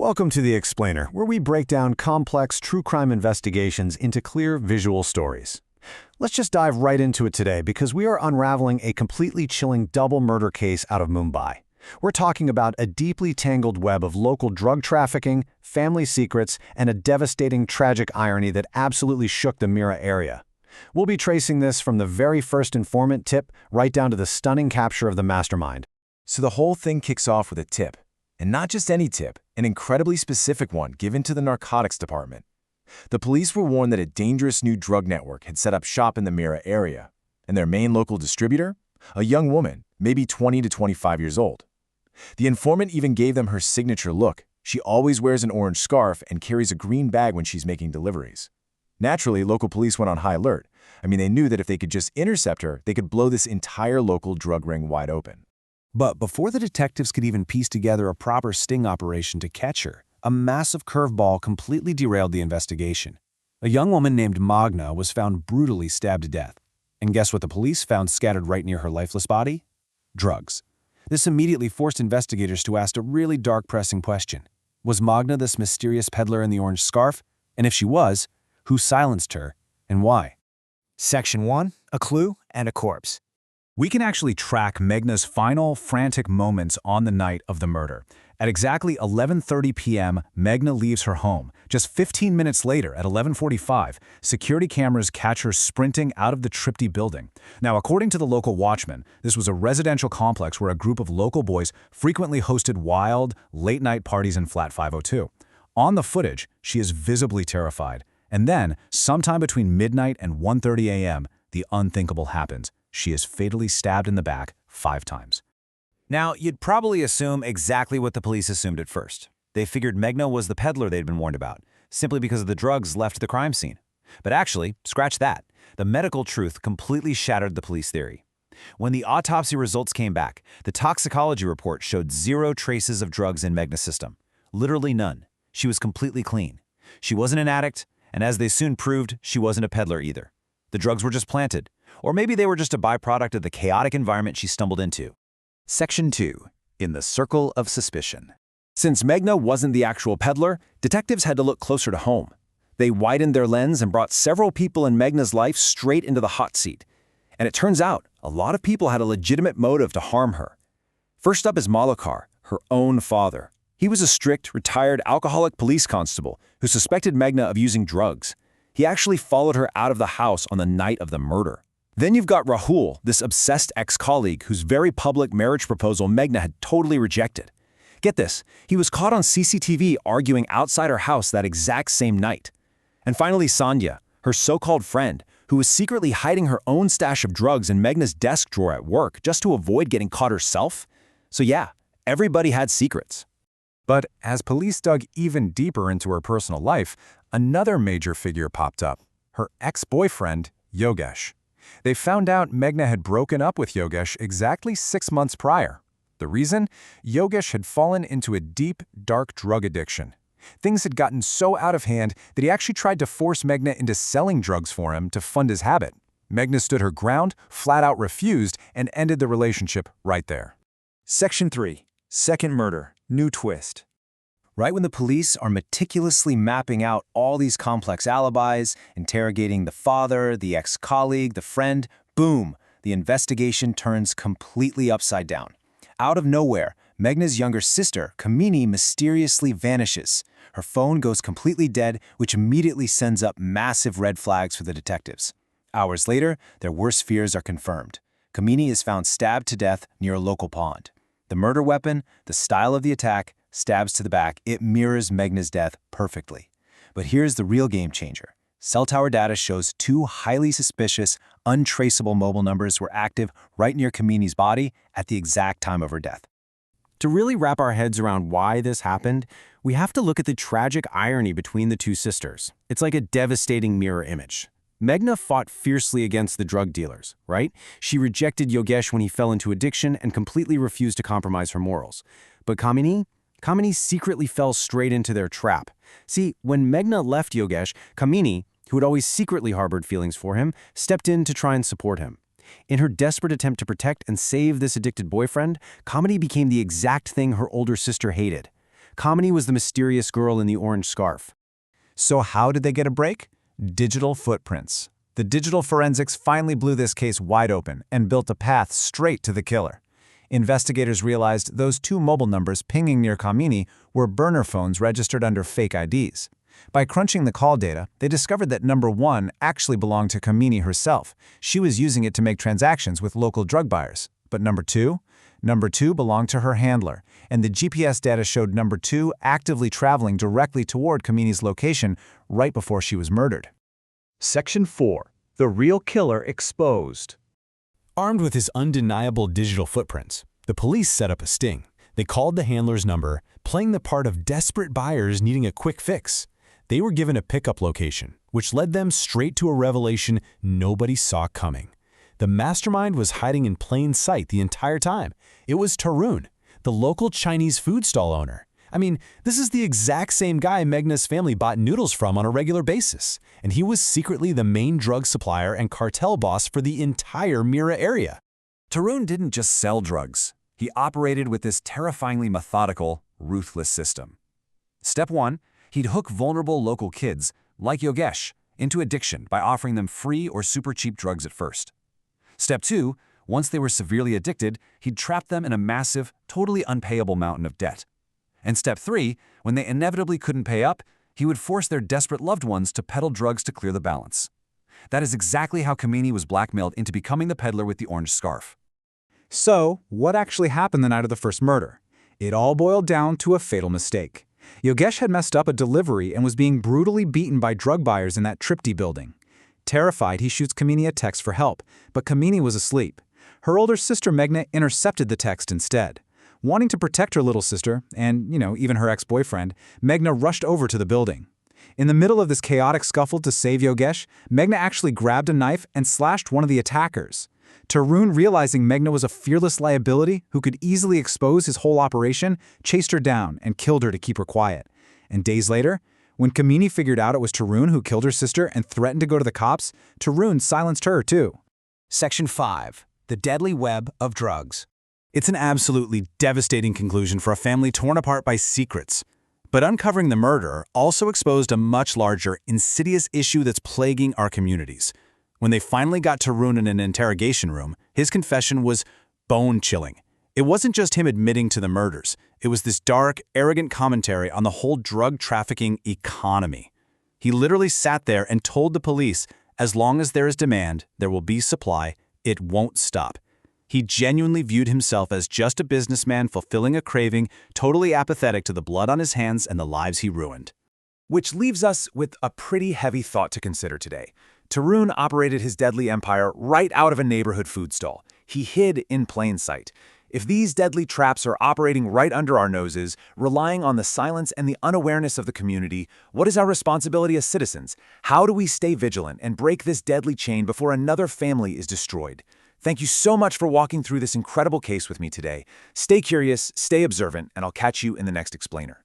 Welcome to The Explainer, where we break down complex true crime investigations into clear visual stories. Let's just dive right into it today because we are unraveling a completely chilling double murder case out of Mumbai. We're talking about a deeply tangled web of local drug trafficking, family secrets, and a devastating tragic irony that absolutely shook the Mira area. We'll be tracing this from the very first informant tip right down to the stunning capture of the mastermind. So the whole thing kicks off with a tip. And not just any tip, an incredibly specific one given to the narcotics department. The police were warned that a dangerous new drug network had set up shop in the Mira area, and their main local distributor? A young woman, maybe 20 to 25 years old. The informant even gave them her signature look. She always wears an orange scarf and carries a green bag when she's making deliveries. Naturally, local police went on high alert. They knew that if they could just intercept her, they could blow this entire local drug ring wide open. But before the detectives could even piece together a proper sting operation to catch her, a massive curveball completely derailed the investigation. A young woman named Magna was found brutally stabbed to death. And guess what the police found scattered right near her lifeless body? Drugs. This immediately forced investigators to ask a really dark, pressing question. Was Magna this mysterious peddler in the orange scarf? And if she was, who silenced her and why? Section 1, a clue and a corpse. We can actually track Meghna's final, frantic moments on the night of the murder. At exactly 11:30 p.m., Meghna leaves her home. Just 15 minutes later, at 11:45, security cameras catch her sprinting out of the Tripti building. Now, according to the local watchman, this was a residential complex where a group of local boys frequently hosted wild, late-night parties in Flat 502. On the footage, she is visibly terrified. And then, sometime between midnight and 1:30 a.m., the unthinkable happens. She is fatally stabbed in the back 5 times. Now, you'd probably assume exactly what the police assumed at first. They figured Meghna was the peddler they'd been warned about, simply because of the drugs left at the crime scene. But actually, scratch that. The medical truth completely shattered the police theory. When the autopsy results came back, the toxicology report showed 0 traces of drugs in Meghna's system. Literally none. She was completely clean. She wasn't an addict, and as they soon proved, she wasn't a peddler either. The drugs were just planted. Or maybe they were just a byproduct of the chaotic environment she stumbled into. Section 2. In the Circle of Suspicion. Since Meghna wasn't the actual peddler, detectives had to look closer to home. They widened their lens and brought several people in Meghna's life straight into the hot seat. And it turns out, a lot of people had a legitimate motive to harm her. First up is Malakar, her own father. He was a strict, retired alcoholic police constable who suspected Meghna of using drugs. He actually followed her out of the house on the night of the murder. Then you've got Rahul, this obsessed ex-colleague whose very public marriage proposal Meghna had totally rejected. Get this, he was caught on CCTV arguing outside her house that exact same night. And finally Sandhya, her so-called friend, who was secretly hiding her own stash of drugs in Meghna's desk drawer at work just to avoid getting caught herself. So yeah, everybody had secrets. But as police dug even deeper into her personal life, another major figure popped up, her ex-boyfriend, Yogesh. They found out Meghna had broken up with Yogesh exactly 6 months prior. The reason? Yogesh had fallen into a deep, dark drug addiction. Things had gotten so out of hand that he actually tried to force Meghna into selling drugs for him to fund his habit. Meghna stood her ground, flat out refused, and ended the relationship right there. Section 3. Second murder. New twist. Right when the police are meticulously mapping out all these complex alibis, interrogating the father, the ex-colleague, the friend, boom, the investigation turns completely upside down. Out of nowhere, Meghna's younger sister, Kamini, mysteriously vanishes. Her phone goes completely dead, which immediately sends up massive red flags for the detectives. Hours later, their worst fears are confirmed. Kamini is found stabbed to death near a local pond. The murder weapon, the style of the attack, stabs to the back, it mirrors Meghna's death perfectly. But here's the real game changer. Cell tower data shows 2 highly suspicious, untraceable mobile numbers were active right near Kamini's body at the exact time of her death. To really wrap our heads around why this happened, we have to look at the tragic irony between the 2 sisters. It's like a devastating mirror image. Meghna fought fiercely against the drug dealers, right? She rejected Yogesh when he fell into addiction and completely refused to compromise her morals. But Kamini secretly fell straight into their trap. See, when Meghna left Yogesh, Kamini, who had always secretly harbored feelings for him, stepped in to try and support him. In her desperate attempt to protect and save this addicted boyfriend, Kamini became the exact thing her older sister hated. Kamini was the mysterious girl in the orange scarf. So how did they get a break? Digital footprints. The digital forensics finally blew this case wide open and built a path straight to the killer. Investigators realized those two mobile numbers pinging near Kamini were burner phones registered under fake IDs. By crunching the call data, they discovered that number 1 actually belonged to Kamini herself. She was using it to make transactions with local drug buyers. But number 2? Number 2 belonged to her handler, and the GPS data showed number 2 actively traveling directly toward Kamini's location right before she was murdered. Section 4. The real killer exposed. Armed with his undeniable digital footprints, the police set up a sting. They called the handler's number, playing the part of desperate buyers needing a quick fix. They were given a pickup location, which led them straight to a revelation nobody saw coming. The mastermind was hiding in plain sight the entire time. It was Tarun, the local Chinese food stall owner. I mean, this is the exact same guy Meghna's family bought noodles from on a regular basis, and he was secretly the main drug supplier and cartel boss for the entire Mira area. Tarun didn't just sell drugs. He operated with this terrifyingly methodical, ruthless system. Step 1, he'd hook vulnerable local kids, like Yogesh, into addiction by offering them free or super cheap drugs at first. Step 2, once they were severely addicted, he'd trap them in a massive, totally unpayable mountain of debt. And step 3, when they inevitably couldn't pay up, he would force their desperate loved ones to peddle drugs to clear the balance. That is exactly how Kamini was blackmailed into becoming the peddler with the orange scarf. So, what actually happened the night of the first murder? It all boiled down to a fatal mistake. Yogesh had messed up a delivery and was being brutally beaten by drug buyers in that Tripti building. Terrified, he shoots Kamini a text for help, but Kamini was asleep. Her older sister Meghna intercepted the text instead. Wanting to protect her little sister, and, even her ex-boyfriend, Meghna rushed over to the building. In the middle of this chaotic scuffle to save Yogesh, Meghna actually grabbed a knife and slashed one of the attackers. Tarun, realizing Meghna was a fearless liability who could easily expose his whole operation, chased her down and killed her to keep her quiet. And days later, when Kamini figured out it was Tarun who killed her sister and threatened to go to the cops, Tarun silenced her too. Section 5. The deadly web of drugs. It's an absolutely devastating conclusion for a family torn apart by secrets. But uncovering the murder also exposed a much larger, insidious issue that's plaguing our communities. When they finally got Tarun in an interrogation room, his confession was bone-chilling. It wasn't just him admitting to the murders. It was this dark, arrogant commentary on the whole drug trafficking economy. He literally sat there and told the police, as long as there is demand, there will be supply, it won't stop. He genuinely viewed himself as just a businessman fulfilling a craving, totally apathetic to the blood on his hands and the lives he ruined. Which leaves us with a pretty heavy thought to consider today. Tarun operated his deadly empire right out of a neighborhood food stall. He hid in plain sight. If these deadly traps are operating right under our noses, relying on the silence and the unawareness of the community, what is our responsibility as citizens? How do we stay vigilant and break this deadly chain before another family is destroyed? Thank you so much for walking through this incredible case with me today. Stay curious, stay observant, and I'll catch you in the next explainer.